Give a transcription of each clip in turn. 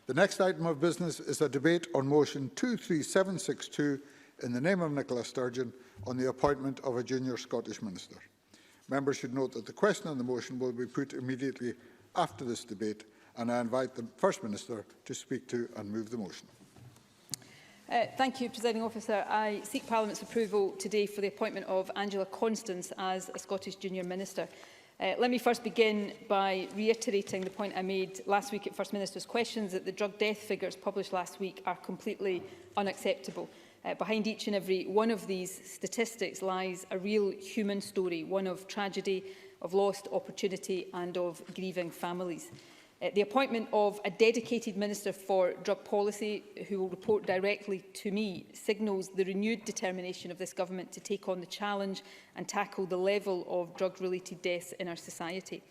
The next item of business is a debate on motion 23762 in the name of Nicola Sturgeon on the appointment of a junior Scottish Minister. Members should note that the question on the motion will be put immediately after this debate, and I invite the First Minister to speak to and move the motion. Thank you, Presiding Officer. I seek Parliament's approval today for the appointment of Angela Constance as a Scottish Junior Minister. Let me first begin by reiterating the point I made last week at First Minister's Questions, that the drug death figures published last week are completely unacceptable. Behind each and every one of these statistics lies a real human story, one of tragedy, of lost opportunity and of grieving families. The appointment of a dedicated Minister for Drug Policy, who will report directly to me, signals the renewed determination of this Government to take on the challenge and tackle the level of drug-related deaths in our society.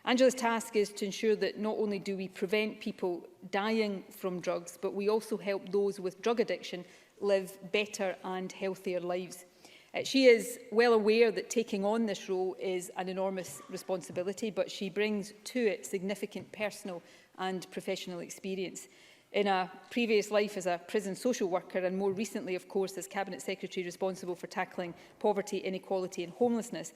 Angela's task is to ensure that not only do we prevent people dying from drugs, but we also help those with drug addiction live better and healthier lives. She is well aware that taking on this role is an enormous responsibility, but she brings to it significant personal and professional experience. In a previous life as a prison social worker and more recently, of course, as Cabinet Secretary responsible for tackling poverty, inequality and homelessness,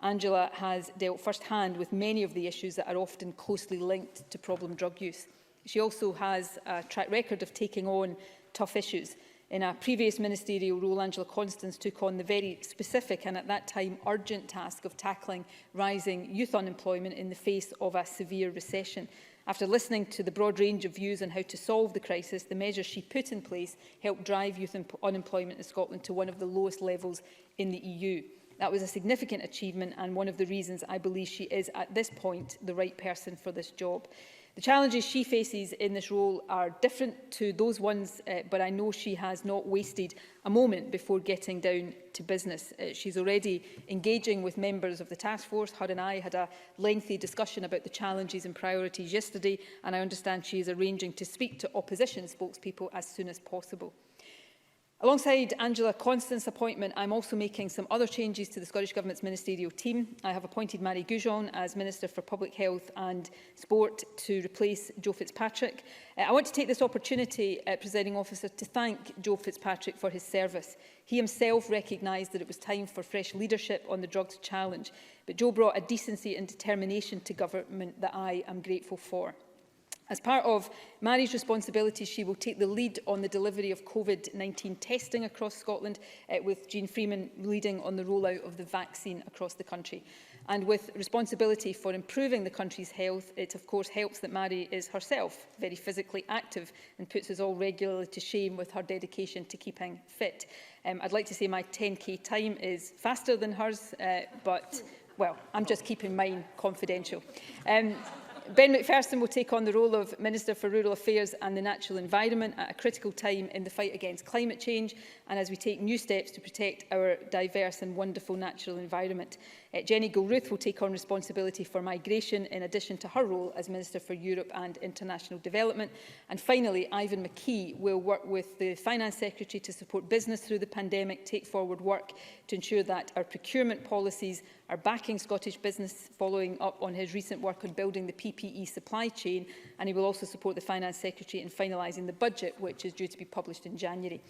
Angela has dealt first-hand with many of the issues that are often closely linked to problem drug use. She also has a track record of taking on tough issues. In a previous ministerial role, Angela Constance took on the very specific and at that time urgent task of tackling rising youth unemployment in the face of a severe recession. After listening to the broad range of views on how to solve the crisis, the measures she put in place helped drive youth unemployment in Scotland to one of the lowest levels in the EU. That was a significant achievement and one of the reasons I believe she is at this point the right person for this job. The challenges she faces in this role are different to those ones, but I know she has not wasted a moment before getting down to business. She's already engaging with members of the task force. Her and I had a lengthy discussion about the challenges and priorities yesterday, and I understand she is arranging to speak to opposition spokespeople as soon as possible. Alongside Angela Constance's appointment, I'm also making some other changes to the Scottish Government's ministerial team. I have appointed Marie Goujon as Minister for Public Health and Sport to replace Joe Fitzpatrick. I want to take this opportunity, Presiding Officer, to thank Joe Fitzpatrick for his service. He himself recognised that it was time for fresh leadership on the drugs challenge, but Joe brought a decency and determination to government that I am grateful for. As part of Marie's responsibilities, she will take the lead on the delivery of COVID-19 testing across Scotland, with Jean Freeman leading on the rollout of the vaccine across the country. And with responsibility for improving the country's health, it of course helps that Marie is herself very physically active and puts us all regularly to shame with her dedication to keeping fit. I'd like to say my 10k time is faster than hers, but, well, I'm just keeping mine confidential. Ben McPherson will take on the role of Minister for Rural Affairs and the Natural Environment at a critical time in the fight against climate change and as we take new steps to protect our diverse and wonderful natural environment. Jenny Gilruth will take on responsibility for migration in addition to her role as Minister for Europe and International Development. And finally, Ivan McKee will work with the Finance Secretary to support business through the pandemic, take forward work to ensure that our procurement policies are backing Scottish business, following up on his recent work on building the PPE supply chain, and he will also support the Finance Secretary in finalising the budget, which is due to be published in January.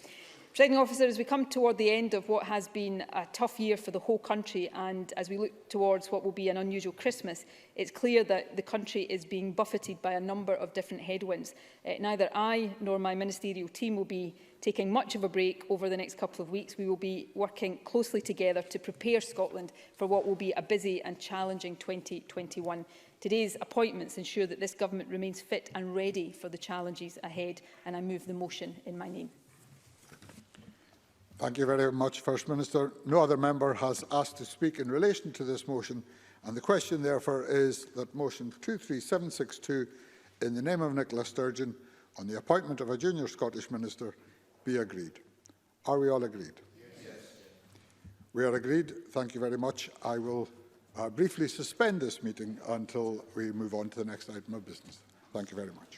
Presiding Officer, as we come toward the end of what has been a tough year for the whole country and as we look towards what will be an unusual Christmas, it's clear that the country is being buffeted by a number of different headwinds. Neither I nor my ministerial team will be taking much of a break over the next couple of weeks. We will be working closely together to prepare Scotland for what will be a busy and challenging 2021. Today's appointments ensure that this government remains fit and ready for the challenges ahead, and I move the motion in my name. Thank you very much, First Minister. No other member has asked to speak in relation to this motion, and the question therefore is that motion 23762 in the name of Nicola Sturgeon on the appointment of a junior Scottish Minister be agreed. Are we all agreed? Yes. We are agreed. Thank you very much. I will briefly suspend this meeting until we move on to the next item of business. Thank you very much.